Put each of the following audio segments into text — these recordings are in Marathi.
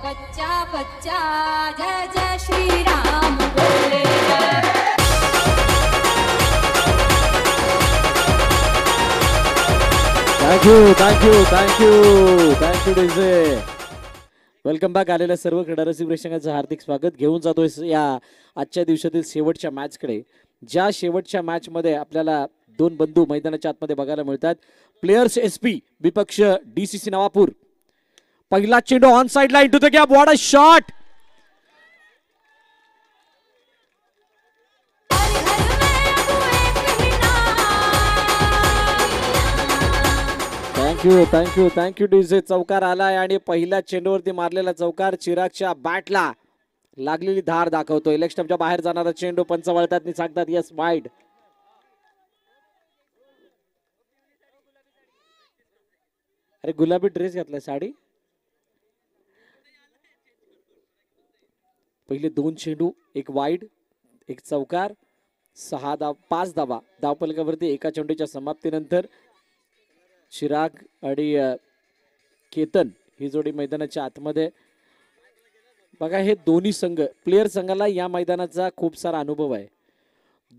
बच्चा बच्चा जय जय श्री राम बोले। Thank you DJ. Welcome back. आलेल्या सर्व क्रीडारसिक प्रेक्षकांचं हार्दिक स्वागत. घेऊन जातोय या आजच्या दिवसातील शेवटच्या मॅचकडे. ज्या शेवटच्या मॅचमध्ये आपल्याला दोन बंधू मैदानाच्या आतमध्ये बघायला मिळतात. प्लेयर्स एसपी विपक्ष डीसीसी नवापूर. पहिला चेंडू on side line to the gap. What a shot. Thank you DJ. चौकार आलाय आणि पहिल्या चेंडूवरती मारलेला चौकार चिरागच्या बॅटला लागलेली धार दाखवतोय. लेग स्टंपच्या बाहेर जाणारा चेंडू पंच वळतात आणि सांगतात यस वाईड. अरे गुलाबी ड्रेस घातलाय साडी. पहिले दोन चेंडू, एक वाईड, एक चौकार, 5 धावा धावफलकावरती एका चेंडूच्या समाप्तीनंतर. चिराग आणि केतन ही जोडी मैदानाच्या आतमध्ये. बघा हे दोन्ही संघ, प्लेयर संघाला या मैदानाचा खूप सारा अनुभव आहे.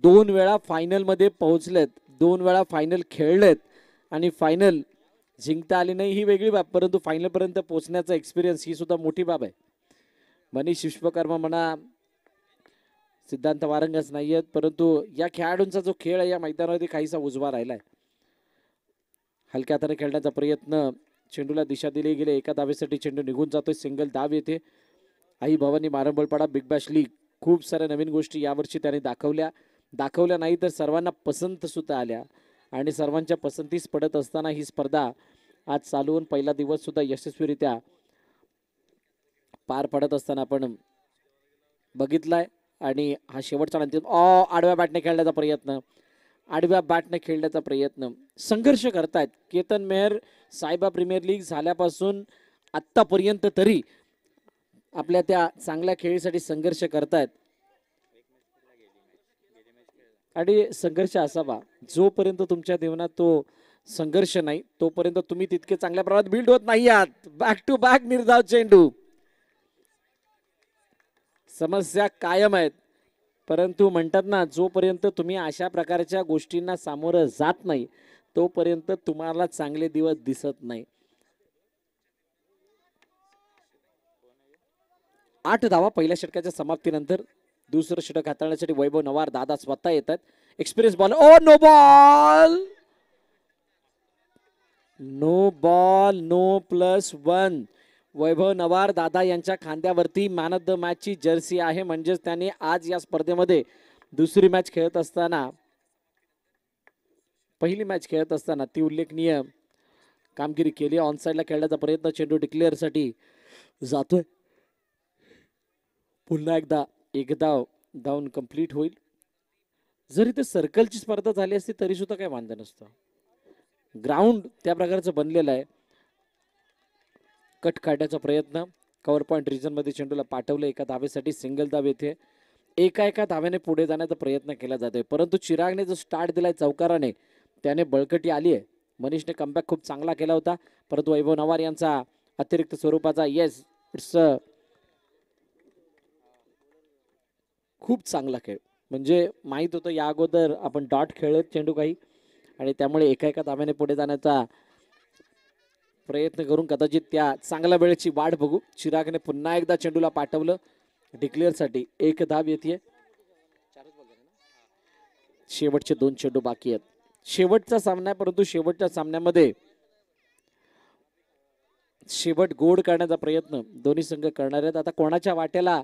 2 वेळा फायनल मध्ये पोहोचलेत, 2 वेळा फायनल खेळलेत आणि फायनल जिंकता आली नाही ही वेगळी बाब, परंतु फायनल पर्यंत पोहोचण्याचा एक्सपिरियन्स ही सुद्धा मोठी बाब आहे. मनीष विश्वकर्मा म्हणा, सिद्धांत वारंगच नाही आहेत, परंतु या खेळाडूंचा जो खेळ आहे या मैदानावरती काहीसा उजवा राहिलाय. हलक्या हाताने खेळण्याचा प्रयत्न, चेंडूला दिशा दिली गेली. एका धावेसाठी चेंडू निघून जातोय. सिंगल धाव येते. आई भवानी मारंबळपाडा बिग बॅश लीग. खूप साऱ्या नवीन गोष्टी यावर्षी त्याने दाखवल्या नाही तर सर्वांना पसंत सुद्धा आल्या आणि सर्वांच्या पसंतीस पडत असताना ही स्पर्धा आज चालू होऊन पहिला दिवस सुद्धा यशस्वीरित्या पार पडत असताना आपण बघितलाय. आणि हा शेवटचा अंतिम आडव्या बॅटने खेळण्याचा प्रयत्न संघर्ष करतायत केतन मेहर. सायबा प्रीमियर लीग झाल्यापासून आतापर्यंत तरी आपल्या त्या चांगल्या खेळीसाठी संघर्ष करतायत. आणि संघर्ष असावा, जोपर्यंत तुमच्या जीवनात तो संघर्ष नाही तोपर्यंत तुम्ही तितके चांगल्या प्रमाणात बिल्ड होत नाही आहात. बॅक टू बॅक निर्धाव चेंडू. समस्या कायम आहेत, परंतु म्हणतात ना, जोपर्यंत तुम्ही अशा प्रकारच्या गोष्टींना सामोरं जात नाही तोपर्यंत तुम्हाला चांगले दिवस दिसत नाही. 8 धावा पहिल्या षटकाच्या समाप्तीनंतर. दुसरं षटक हाताळण्यासाठी वैभव नवार दादा स्वतः येतात. Experience ball. No ball no +1. Vaibhav Navar दादा यांच्या खांद्यावरती मॅन ऑफ द मॅच ची जर्सी आहे. म्हणजेच त्याने आज या स्पर्धेमध्ये दुसरी मॅच खेळत असताना, पहिली मॅच खेळत असताना ती उल्लेखनीय कामगिरी केली. ऑन साइडला खेळण्याचा प्रयत्न, चेंडू डिक्लेअर साठी जातोय. पुन्हा एकदा एक धावून कंप्लीट होईल. जरी ते सर्कलची स्पर्धा झाली असती तरी सुद्धा काही वांधा नसतं. ग्राउंड त्या प्रकारचं बनलेलं आहे. कट काढण्याचा प्रयत्न, कव्हर पॉइंट रिजन मध्ये चेंडूला पाठवलं. एका धावेसाठी सिंगल धाव येथे. एका धाव्याने पुढे जाण्याचा प्रयत्न केला जातोय, परंतु चिरागने जो स्टार्ट दिलाय चौकाराने त्याने बळकटी आली आहे. मनीषने कमबॅक खूप चांगला केला होता, परंतु वैभव नवार यांचा अतिरिक्त स्वरूपाचा येस इट्स खूप चांगला खेळ. म्हणजे माहित होतं या अगोदर आपण डॉट खेळत चेंडू काही, आणि त्यामुळे एका धाव्याने पुढे जाण्याचा प्रयत्न करून कदाचित त्या चांगल्या वेळेची वाट बघू. चिरागने पुन्हा एकदा चेंडूला पाठवलं डिक्लेअर साठी. 1 धाव येते. शेवटचे 2 चेंडू बाकी आहेत. शेवटचा सामना आहे, परंतु शेवटच्या सामन्यामध्ये शेवट गोड करण्याचा प्रयत्न दोन्ही संघ करणार आहेत. आता कोणाच्या वाट्याला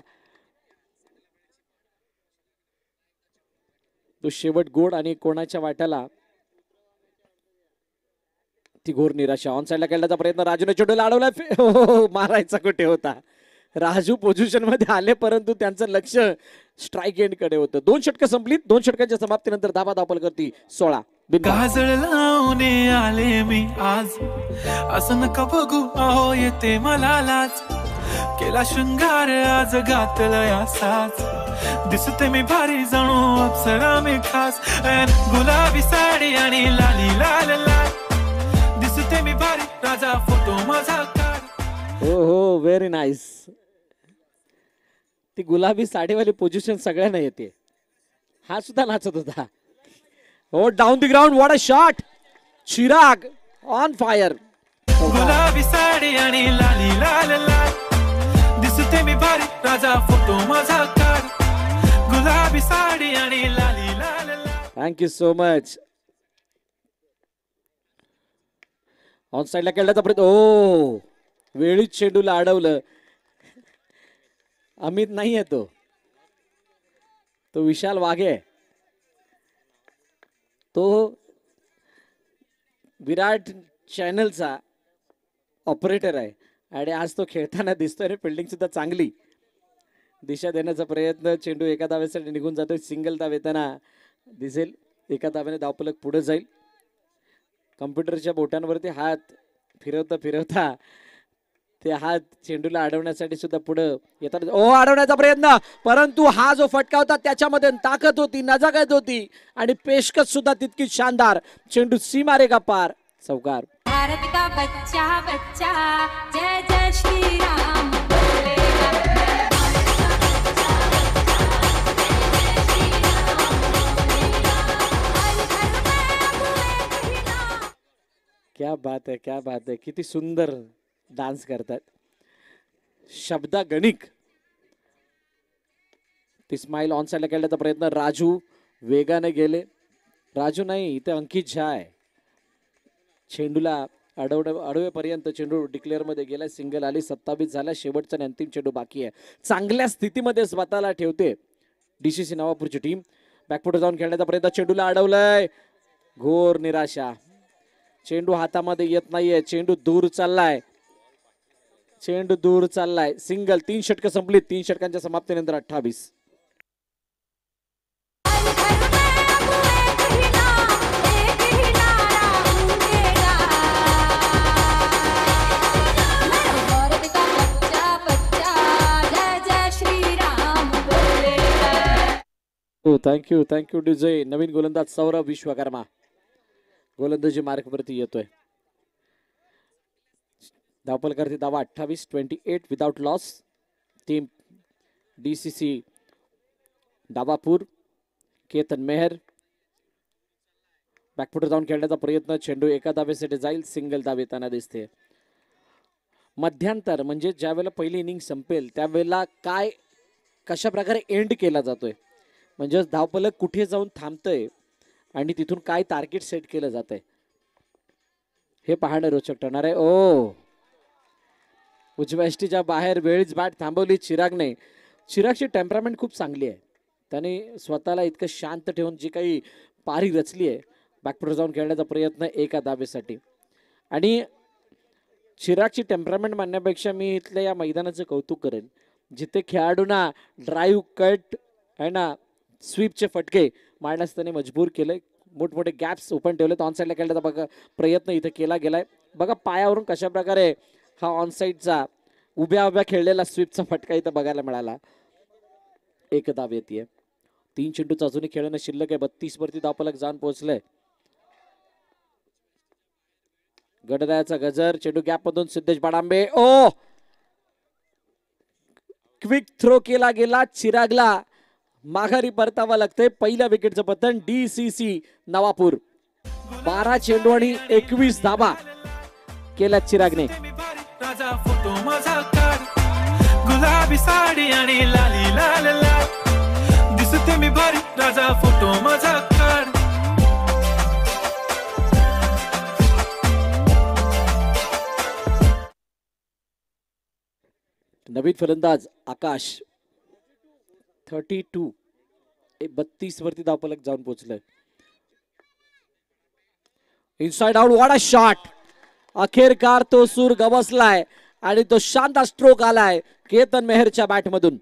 तो शेवट गोड आणि कोणाच्या वाट्याला ती घोर निराशा. ऑन साइडला खेळण्याचा प्रयत्न, राजूने चेंडूला अडवला. मारायचा कुठे होता. राजू पोझिशन मध्ये आले, परंतु त्यांचं लक्ष स्ट्राईक एंड कडे होतं. 2 षटकं संपली. 2 षटकांच्या समाप्तीनंतर धावफल करती 16. काजळ लावणे आले मी आज, असं नका बघू अहो येते मला लाज. केला शृंगार आज घातलं असाच, दिसते मी भारी जणू अप्सरा मी खास. गुलाबी साडी आणि लाली लाल लाल, दिसते मी भारी राजा फोटो माझा काढ. हो व्हेरी नाईस. ती गुलाबी साडीवाली पोझिशन सगळ्यांना येते. हा सुद्धा नाचत होता. हो down the ground. What a shot. Chirag on fire. गुलाबी साडी आणि लाली लाल लाल दिसते मी भारी राजा फोटो माझा काढ. गुलाबी साडी आणि लाली लाल लाल. Thank you so much. ऑन साईडला खेळण्याचा प्रयत्न. ओ वेळीच चेंडूला अडवलं. अमित नाही आहे तो विशाल वाघे आहे. तो विराट चॅनलचा ऑपरेटर आहे आणि आज तो खेळताना दिसतोय आणि फिल्डिंग सुद्धा चांगली दिशा देण्याचा प्रयत्न. चेंडू एका धावेसाठी निघून जातोय. सिंगल धाव येताना दिसेल. एका धावेने धावफलक पुढे जाईल. कम्प्युटरच्या बोटांवरती हात फिरवता ते हात चेंडूला अडवण्यासाठी सुद्धा पुढे येतात. ओ अडवण्याचा प्रयत्न, परंतु हा जो फटका होता त्याच्यामध्ये ताकद होती, नजाकत होती आणि पेशकश सुद्धा तितकीच शानदार. चेंडू सीमारेखा पार. चौकार. भारत का बच्चा बच्चा जय जय श्री राम बोलेगा. क्या बात है, क्या बात है. किती सुंदर डान्स करतात. शब्दा गणिक. ती स्माइल ऑन साइडला खेळण्याचा प्रयत्न. राजू वेगाने गेले. राजू नाही, इथे अंकित झा आहे. चेंडूला अडवेपर्यंत चेंडू डिक्लेअर मध्ये गेला. सिंगल आली. 27 झाला. शेवटचा आणि अंतिम चेंडू बाकी आहे. चांगल्या स्थितीमध्ये स्वतःला ठेवते डीसीसी नवापूरची टीम. बॅकफुट जाऊन खेळण्याचा प्रयत्न. चेंडूला अडवलंय. घोर निराशा. चेंडू हातामध्ये येत नाहीये. चेंडू दूर चाललाय. सिंगल. 3 षटकं संपली. 3 षटकांच्या समाप्तीनंतर 28. Thank you DJ. नवीन गोलंदाज सौरभ विश्वकर्मा गोलंदाजी मार्कवरती येतोय. धावफलकावरती धावा 28. 28 विदाउट लॉस. टीम डीसीसी डावापूर. केतन मेहर बॅकफुटर जाऊन खेळण्याचा प्रयत्न. चेंडू एका धावेसाठी जाईल. सिंगल धाव येताना दिसते. मध्यांतर म्हणजे ज्या वेळेला पहिली इनिंग संपेल त्यावेळेला काय कशा प्रकारे एंड केला जातोय, म्हणजे धावफलक कुठे जाऊन थांबतंय आणि तिथून काय टार्गेट सेट केलं जात आहे हे पाहणं रोचक ठरणार आहे. ओ उजव्या यष्टीच्या बाहेर वेळीच बॅट थांबवली चिरागने. चिरागची टेम्परामेंट खूप चांगली आहे. त्याने स्वतःला इतकं शांत ठेवून जी काही पारी रचली आहे. बॅकफुटर जाऊन खेळण्याचा प्रयत्न एका धावेसाठी. आणि चिरागची टेम्परामेंट मानण्यापेक्षा मी इथल्या या मैदानाचं कौतुक करेन जिथे खेळाडूंना ड्राईव्ह कट आहे ना स्वीपचे फटके मारण्यास त्याने मजबूर केले. मोठमोठे गॅप्स ओपन ठेवलेत. ऑन साईडला खेळण्याचा बघा प्रयत्न इथे केला गेलाय. बघा पायावरून कशा प्रकारे हा ऑन साईडचा उभ्या खेळलेला स्वीपचा फटका इथं बघायला मिळाला. एक धाव येते. 3 चेंडूचा अजूनही खेळणं शिल्लक आहे. 32 वरती धावफलक जाऊन पोहोचलंय. गडदयाचा गजर. चेंडू गॅप मधून सिद्धेश बाडांबे. ओ क्विक थ्रो केला गेला. चिरागला माघारी परतावा लागते. पहिल्या विकेटचं पतन डीसीसी नवापूर. 12 चेंडू आणि 21 धावा केल्या चिरागने. राजा फोटो माझा काढ. गुलाबी साडी आणि लाली लाल लाल दिसते मी भारी राजा फोटो माझा काढ. नवीन फलंदाज आकाश. 32 32 वरती धावफलक जाऊन पोहोचलंय. Inside out. What a shot. अखेरकार तो सूर गवसलाय आणि तो शानदार स्ट्रोक आलाय केतन मेहरच्या बॅट मधून.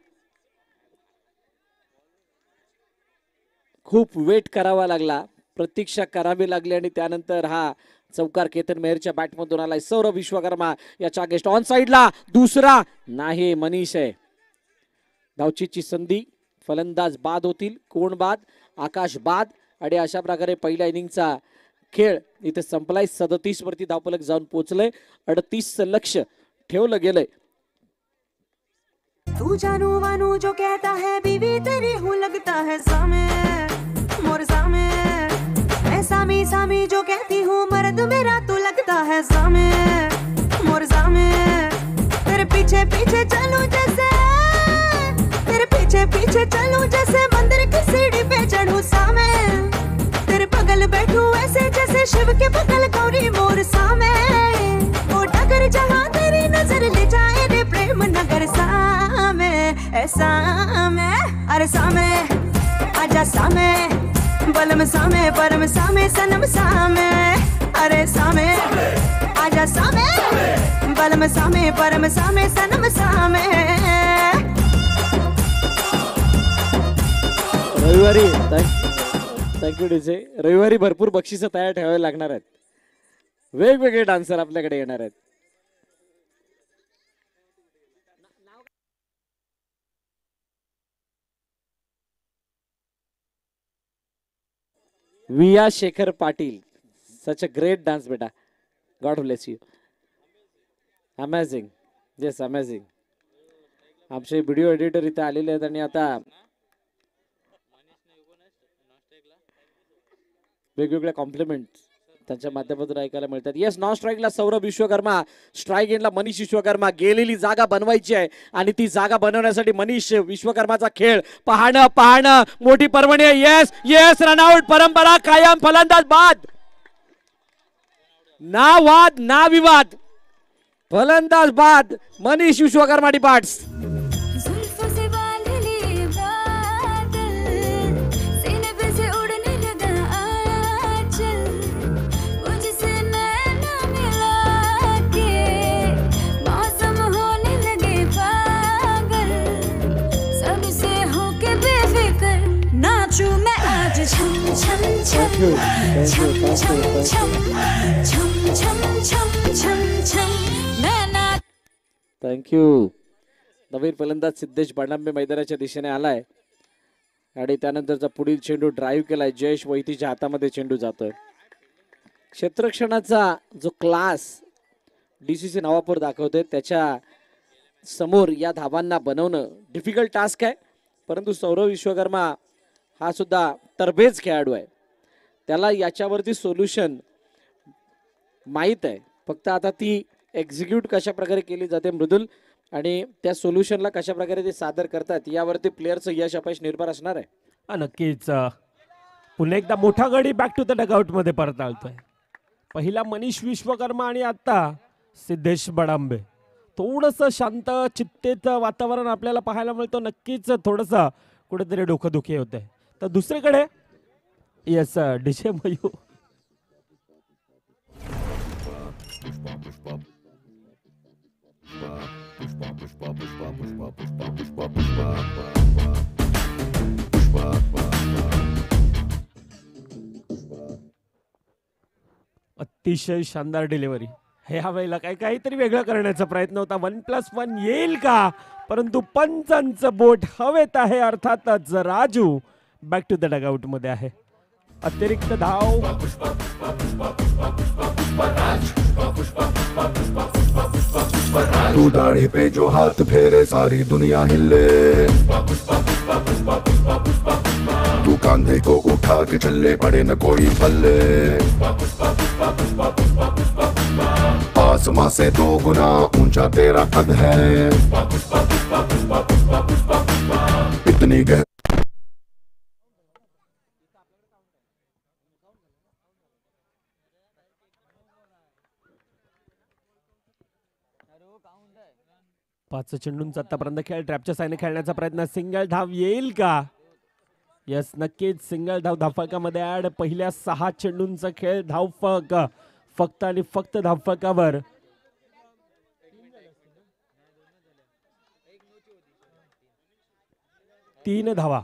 खूप वेट करावा लागला, प्रतीक्षा करावी लागली आणि त्यानंतर हा चौकार केतन मेहरच्या बॅट मधून आलाय. सौरभ विश्वकर्मा याच्या अगेन्स्ट. ऑन साइडला दुसरा नाही. मनीष आहे. धावचीची संधी. फलंदाज बाद होतील. कोण बाद? आकाश बाद. आणि अशा प्रकारे पहिल्या इनिंगचा खेळ इथे संपलाय. 37 वरती धावफलक जाऊन पोहोचलंय. 38 लक्ष ठेवलं गेलंय. तू जानू वानू जो कहता है बीवी तेरी हूँ लगता है सामे मोर सामे मैं सामी सामी जो कहती हूँ मर्द मेरा तू लगता है सामे मोर सामे तेरे पीछे पीछे चलूं जैसे तेरे पीछे पीछे चलूं जैसे मंदिर की सीढ़ी पे चढ़ूं सामे तेरे बगल बैठूं ऐसे जैसे शिव के बगल गौरी मोर सामे वो डगर जहाँ तेरी नजर ले जाए रे प्रेम नगर सामे ऐसा में अरे सामे आजा सामे बलम सामे परम सामे सनम सामे अरे सामे आजा सामे बलम सामे परम सामे सनम सामे रविवारी थँक्यू डीजे. रविवारी भरपूर बक्षिसं तयार ठेवावी लागणार आहेत. वेगवेगळे डान्सर आपल्याकडे येणार आहेत. विया शेखर पाटील, सच अ ग्रेट डान्स बेटा. God bless you. Amazing. Yes amazing. आमचे व्हिडिओ एडिटर इथे आलेले आहेत आणि आता वेगवेगळ्या कॉम्प्लिमेंट त्यांच्या माध्यमातून ऐकायला मिळतात. येस नॉन स्ट्राईकला सौरभ विश्वकर्मा, स्ट्राईक एंडला मनीष विश्वकर्मा. गेलेली जागा बनवायची आहे आणि ती जागा बनवण्यासाठी मनीष विश्वकर्माचा खेळ पाहणं मोठी पर्वणी आहे. Yes yes run out. परंपरा कायम. फलंदाज बाद. ना वाद ना विवाद. फलंदाज बाद. मनीष विश्वकर्मा डिपार्ट्स. थँक्यू. नवीन फलंदाज सिद्धेश बडांबे मैदानाच्या दिशेने आलाय आणि त्यानंतरचा पुढील चेंडू ड्राईव्ह केलाय. जयेश वैतीच्या हातामध्ये चेंडू जातोय. क्षेत्ररक्षणाचा जो क्लास डीसीसी नवापूर दाखवते त्याच्या समोर या धावांना बनवणं डिफिकल्ट टास्क आहे. परंतु सौरभ विश्वकर्मा हा सुद्धा तरबेज खेळाडू आहे. त्याला याच्यावरती सोल्युशन माहीत आहे. फक्त आता ती एक्झिक्यूट कशा प्रकारे केली जाते मृदुल आणि त्या सोल्युशनला कशा प्रकारे ते सादर करतात यावरती प्लेयरचं यश अपयश निर्भर असणार आहे. नक्कीच. पुन्हा एकदा मोठा गडी बॅक टू द डगआउट मध्ये परत आलतोय. पहिला मनीष विश्वकर्मा आणि आता सिद्धेश बडांबे. थोडंसं शांत चित्तेचं वातावरण आपल्याला पाहायला मिळतं. नक्कीच थोडंसं कुठेतरी डोकंदुखी होते. तर दुसरीकडे येस डीजे मयू. अतिशय शानदार डिलिव्हरी. ह्या वेळेला काहीतरी वेगळं करण्याचा प्रयत्न होता. 1+1 येईल का? परंतु पंचांचं बोट हवेत आहे. अर्थातच Raju back to the dugout मध्ये आहे. अतिरिक्त धाव. तू दाढ़ी पे जो हाथ फेरे सारी दुनिया हिले. तू कांधे को उठा के चले पड़े न कोई पल्ले. आसमां से 2 गुना ऊंचा तेरा कद है. इतनी गहरी पाच चेंडूंचा आतापर्यंत खेळ ट्रॅपच्या साईने खेळण्याचा प्रयत्न. सिंगल धाव येईल का? यस नक्कीच सिंगल धाव धावफलकामध्ये ऍड. पहिल्या 6 चेंडूंचा खेळ धावफलक फक्त आणि फक्त धावफलकावर. तीन धावा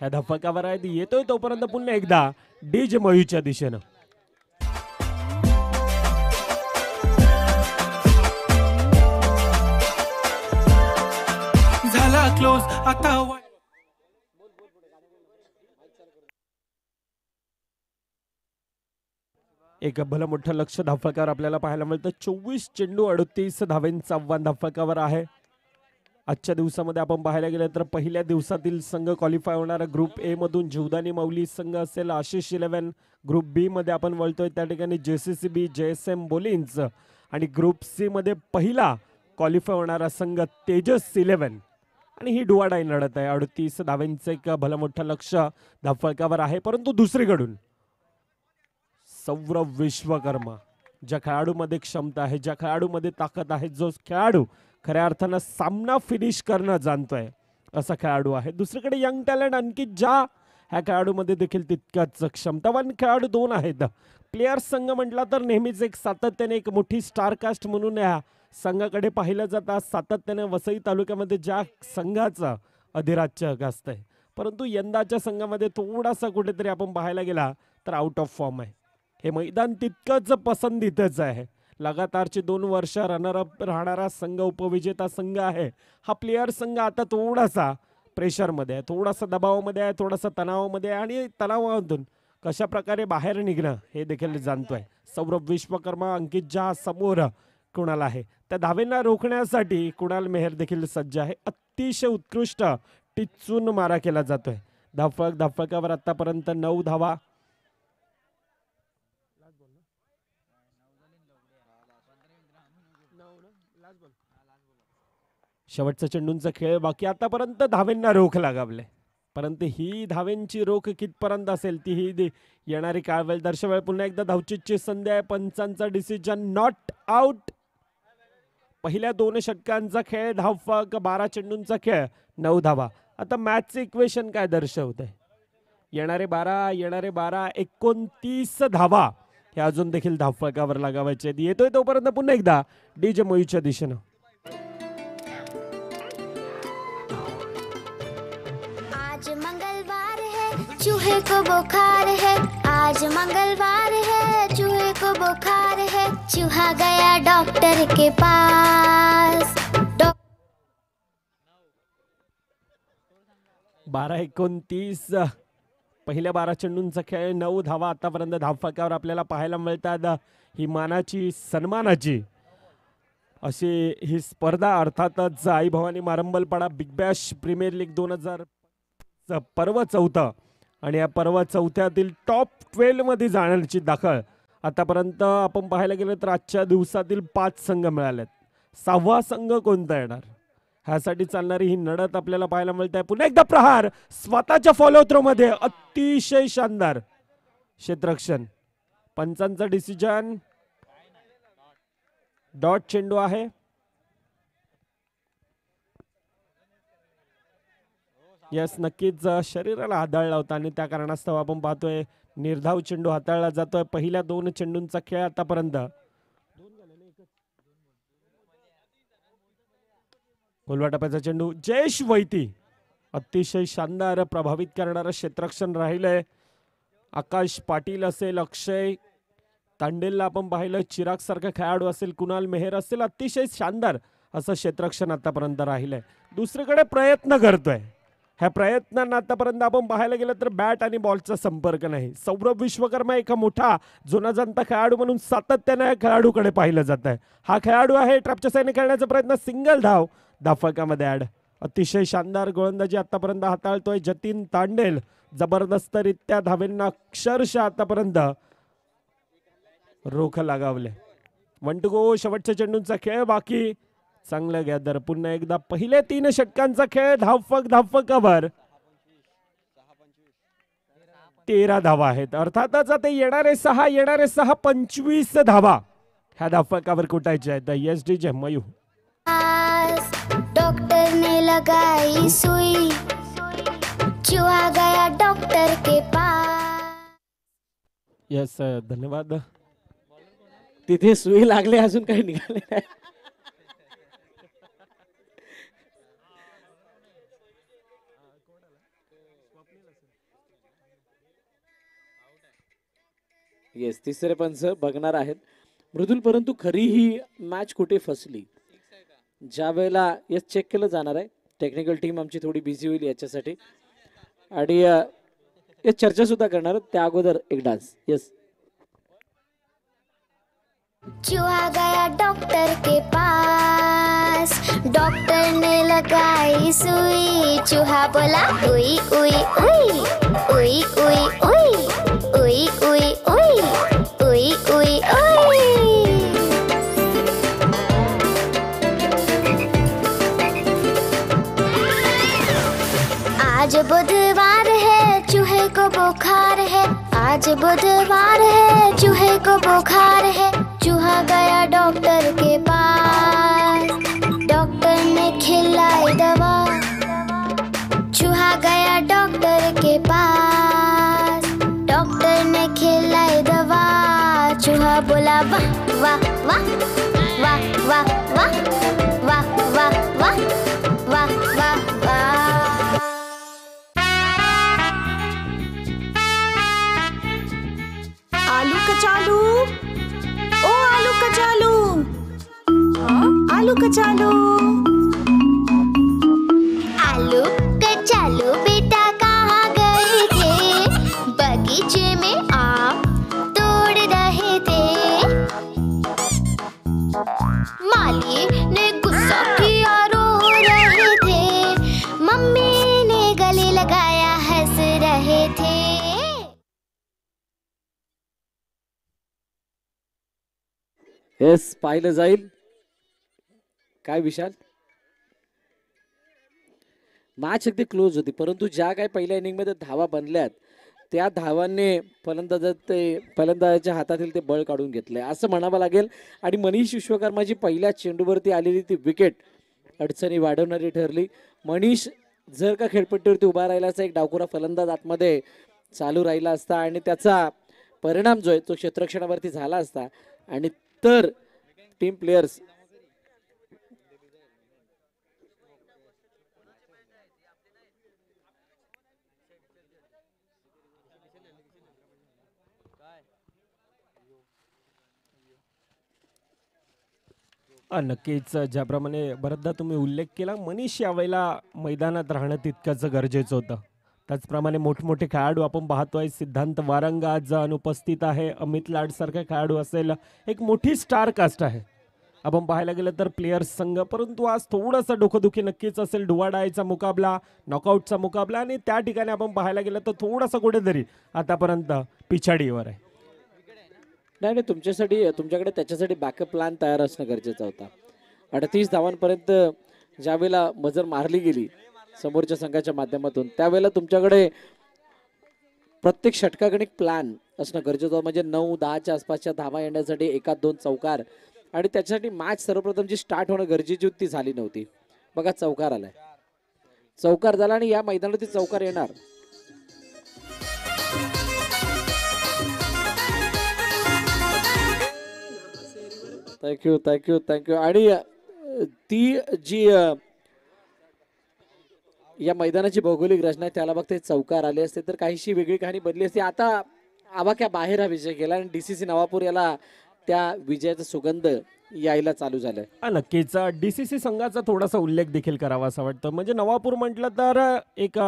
ह्या धावफलकावर आहेत. येतोय तोपर्यंत पुन्हा एकदा डीजे मयूच्या दिशेनं. झाला क्लोज आता. एक भलं मोठं लक्ष धावफलकावर आपल्याला पाहायला मिळतं. 24 चेंडू 38 धावेंचा आव्हान धावफलकावर आहे. आजच्या दिवसामध्ये आपण पाहायला गेलं तर पहिल्या दिवसातील संघ क्वालिफाय होणारा ग्रुप ए मधून जीवदानी माऊली संघ असेल, आशिष 11. ग्रुप बी मध्ये आपण वळतोय त्या ठिकाणी JCCB JSM बोलिन्स आणि ग्रुप सी मध्ये पहिला क्वालिफाय होणारा संघ तेजस 11. आणि ही डुवाडाई लढत आहे. 38 धावांचं एक भलं मोठं लक्ष धावफलकावर आहे. परंतु दुसरीकडून सौरभ विश्वकर्मा, ज्या खेळाडूमध्ये क्षमता आहे, ज्या खेळाडूमध्ये ताकद आहे, जो खेळाडू खऱ्या अर्थानं सामना फिनिश करणं जाणतोय असा खेळाडू आहे. दुसरीकडे यंग टॅलेंट अंकित ज्या ह्या खेळाडूमध्ये देखील तितक्याच क्षमतावान खेळाडू दोन आहेत. प्लेयर्स संघ म्हटला तर नेहमीच एक सातत्याने एक मोठी स्टार कास्ट म्हणून या संघाकडे पाहिलं जातं. सातत्याने वसई तालुक्यामध्ये ज्या संघाचं अधिराज्य गाजतंय, परंतु यंदाच्या संघामध्ये थोडासा कुठेतरी आपण पाहायला गेला तर आउट ऑफ फॉर्म आहे. हे मैदान तितकंच पसंतीतच आहे. लगातारची 2 वर्ष रनरअप राहणारा संघ, उपविजेता संघ आहे. हा प्लेयर संघ आता थोडासा प्रेशरमध्ये आहे, थोडासा दबावामध्ये आहे, थोडासा तणावामध्ये आहे आणि तणावामधून कशा प्रकारे बाहेर निघणं हे देखील जाणतोय. सौरभ विश्वकर्मा, अंकित ज्या समोर कुणाल आहे, त्या धावेंना रोखण्यासाठी कुणाल मेहर देखील सज्ज आहे. अतिशय उत्कृष्ट टिचून मारा केला जातोय. धावफलकावर आतापर्यंत 9 धावा. शेवटचा चेंडूंचा खेळ बाकी. आतापर्यंत धावेंना रोख लगावले, परंतु ही धावेंची रोख कितपर्यंत असेल ती ही येणारी काळ वेळ दर्शवेल. पुन्हा एकदा धावचीची संधी आहे. पंचांचा डिसिजन नॉट आउट. पहिल्या 2 षटकांचा खेळ, धावफलक 12 चेंडूंचा खेळ, 9 धावा. आता मॅचचं इक्वेशन काय दर्शवत आहे? येणारे 12 29 धावा हे अजून देखील धावफलकावर लागावायचे. येतोय तोपर्यंत पुन्हा एकदा DJ मोहितच्या दिशेनं. आज मंगलवार है चूहे को बुखार है, आज मंगलवार है चूहे को बुखार है, चूहा गया डॉक्टर के पास. 12-29 पहिल्या 12 चेंडूंचा खेळ, 9 धावा आतापर्यंत धावफलकावर आपल्याला पाहायला मिळतात. ही मानाची सन्मानाची अशी ही स्पर्धा अर्थातच Aai Bhavani Marambalpada big bash premier league 2000 पर्व 4 आणि या पर्व 4 टॉप 12 मध्ये जाण्याची दाखल आतापर्यंत आपण पाहायला गेलं तर आजच्या दिवसातील 5 संघ मिळालेत. 6वा संघ कोणता येणार ह्यासाठी चालणारी ही लढत आपल्याला पाहायला मिळते. पुन्हा एकदा प्रहार स्वतःच्या फॉलो थ्रो मध्ये अतिशय शानदार क्षेत्ररक्षण. पंचांचा डिसिजन डॉट चेंडू आहे. यस, नक्कीच शरीराला हाताळला होता आणि त्या कारणास्तव आपण पाहतोय निर्धाव चेंडू हाताळला जातोय. पहिल्या 2 चेंडूंचा खेळ आतापर्यंत. गोलवा टप्प्याचा चेंडू, जयेश वैती अतिशय शानदार प्रभावित करणारं क्षेत्ररक्षण राहिलंय. आकाश पाटील असेल, अक्षय तांडेलला आपण पाहिलं, चिराग सारखा खेळाडू असेल, कुणाल मेहर असेल, अतिशय शानदार असं क्षेत्ररक्षण आतापर्यंत राहिलंय. दुसरीकडे प्रयत्न करतोय. ह्या प्रयत्नांना आतापर्यंत आपण पाहायला गेलं तर बॅट आणि बॉलचा संपर्क नाही. सौरभ विश्वकर्मा एक मोठा जुना जाणता खेळाडू म्हणून सातत्याने या खेळाडूकडे पाहिलं जात आहे. हा खेळाडू आहे ट्रॅपच्या साईने खेळण्याचा प्रयत्न, सिंगल धाव धावफलकामध्ये ऍड. अतिशय शानदार गोलंदाजी आतापर्यंत हाताळतोय जतीन तांडेल. जबरदस्तरित्या धावेंना अक्षरशः आतापर्यंत रोख लगावले. 1 to go. शेवटच्या चेंडूंचा खेळ बाकी. चांगलं गॅदर. पुन्हा एकदा पहिले 3 षटकांचा खेळ, धावफलकावर 13 धावा आहेत. अर्थातच आता येणारे 6 25 धावा ह्या धावफलकावर कुटायच्या आहेत. SDJ mu. डॉक्टर ने लगाई सुई, चूहा गया डॉक्टर के पास. यस, धन्यवाद. तिथे सुई लागले, अजून काही निघाले नाही. येस, तिसरे पंच बघणार आहेत मृदुल. परंतु खरी ही मॅच कुठे फसली, ज्या वेळेला येस चेक केलं जाणार आहे. टेक्निकल टीम आमची थोडी बिझी होईल याच्यासाठी आणि येस चर्चा सुद्धा करणार. त्या अगोदर एक डान्स. येस, चूहा गया डॉक्टर के पास, डॉक्टर ने लगाई सुई, चूहा बोला उई उई उई उई उई उई उई उई उई उई उई। आज बुधवार है, चूहे को बुखार है, आज बुधवार है, चूहे को बुखार है, चूहा गया डॉक्टर के पास, डॉक्टर ने खिलाई दवा, चूहा गया डॉक्टर के पास, डॉक्टर ने खिलाई दवा, चूहा बोला वाह वाह वाह वाह वाह वाह वाह वाह वाह वाह वाह वाह। आलू कचालू, ओ आलू कचालू, आलू कचालू। आलू कचालू बेटा कहाँ गए थे, बगीचे में आम तोड़ रहे थे, माली ने गुस्सा किया रो रहे थे, मम्मी ने गले लगाया हंस रहे थे। येस, पाहिलं जाईल काय विशाल. मॅच अगदी क्लोज होती, परंतु ज्या काही पहिल्या इनिंग मध्ये धावा बनल्यात त्या धावांनी फलंदाजाच्या हातातील ते बळ काढून घेतलंय असं म्हणावं लागेल. आणि मनीष विश्वकर्माची पहिल्या चेंडूवरती आलेली ती विकेट अडचणी वाढवणारी ठरली. मनीष जर का खेळपट्टीवरती उभा राहिला असता, एक डावखुरा फलंदाज आतमध्ये चालू राहिला असता आणि त्याचा परिणाम जो आहे तो क्षेत्ररक्षणावरती झाला असता, आणि तर टीम प्लेयर्स नक्कीच ज्याप्रमाणे बरेचदा तुम्ही उल्लेख केला, मनीष यावेळेला मैदानात राहणं तितकंच गरजेचं होतं. त्याचप्रमाणे मोठमोठे खेळाडू आपण पाहतोय, सिद्धांत वारंग आज अनुपस्थित आहे, अमित लाड सारखा खेळाडू असेल, एक मोठी स्टार कास्ट आहे आपण पाहायला गेलं तर प्लेयर्स संघ. परंतु आज थोडंसं डोकंदुखी नक्कीच असेल, डुवाडायचा मुकाबला, नॉकआउटचा मुकाबला, आणि त्या ठिकाणी आपण पाहायला गेलं तर थोडासा कुठेतरी आतापर्यंत पिछाडीवर आहे. नाही, तुमच्याकडे त्याच्यासाठी बॅकअप प्लॅन तयार असणं गरजेचं होता. 38 धावांपर्यंत ज्यावेळेला मजर मारली गेली समोरच्या संघाच्या माध्यमातून, त्यावेळेला तुमच्याकडे प्रत्येक षटकागणिक प्लॅन असणं गरजेचं होतं. म्हणजे 9-10च्या आसपासच्या धावा येण्यासाठी 1-2 चौकार, आणि त्याच्यासाठी मॅच सर्वप्रथम जी स्टार्ट होणं गरजेची होती ती झाली नव्हती. बघा, चौकार आलाय, चौकार झाला आणि या मैदानावरती चौकार येणार. Thank you thank you thank you. आणि ती जी या मैदानाची भौगोलिक रचना आहे त्याला बघते चौकार आले असते तर काहीशी वेगळी कहाणी बनली असते. आता आवाक्या बाहेर हा विजय केला आणि DCC नवापूर याला त्या विजयाचा सुगंध यायला चालू झालाय. नक्कीच DCC संघाचा थोडासा उल्लेख देखील करावा असं वाटतं. म्हणजे नवापूर म्हटलं तर एक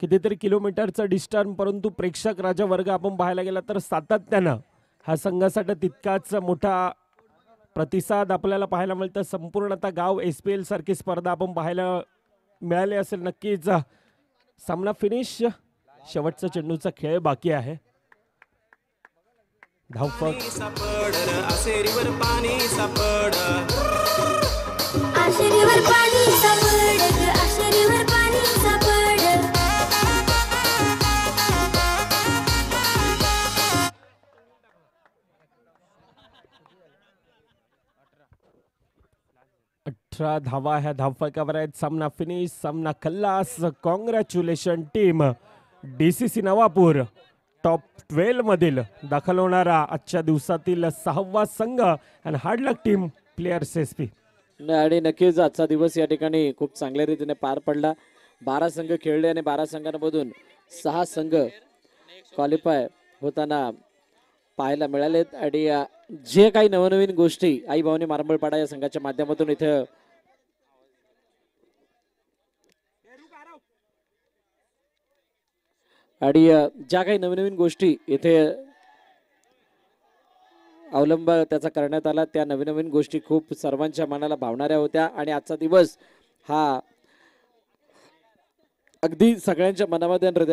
कितीतरी किलोमीटरचं डिस्टन्स, परंतु प्रेक्षक राजा वर्ग आपण पाहायला गेला तर सातत्यानं हा संघासाठी तितकाच मोठा प्रतिसाद आपल्याला पाहायला मिळतं. संपूर्ण आता गाव SPL सारखी स्पर्धा आपण पाहायला मिळाली असेल. नक्कीच सामना फिनिश, शेवटचा चेंडूचा खेळ बाकी आहे. धावफलक आशेरीवर पाणी सापड, आशेरीवर पाणी सापड, आशेरीवर पाणी सापड. 18 धावा ह्या धावफलकावर आहेत. सामना फिनिश, सामना खल्लास. Congratulation team DCC Navapur, top 12 मधील दाखल होणारा आजच्या दिवसातील 6वा संघ. आणि hard luck team players SP. आणि नक्कीच आजचा दिवस या ठिकाणी खूप चांगल्या रीतीने पार पडला. 12 संघ खेळले आणि 12 संघांमधून 6 संघ क्वालिफाय होताना पाहायला मिळालेत. आणि जे काही नवनवीन गोष्टी आई भावनी मारंबळपाडा या संघाच्या माध्यमातून इथे ज्या काही नवनवीन गोष्टी इथे अवलंब त्याचा करण्यात आला त्या नवीन नवीन गोष्टी खूप सर्वांच्या मनाला भावणाऱ्या होत्या आणि आजचा दिवस हा अगदी सगळ्यांच्या मनामध्ये आणि हृदयात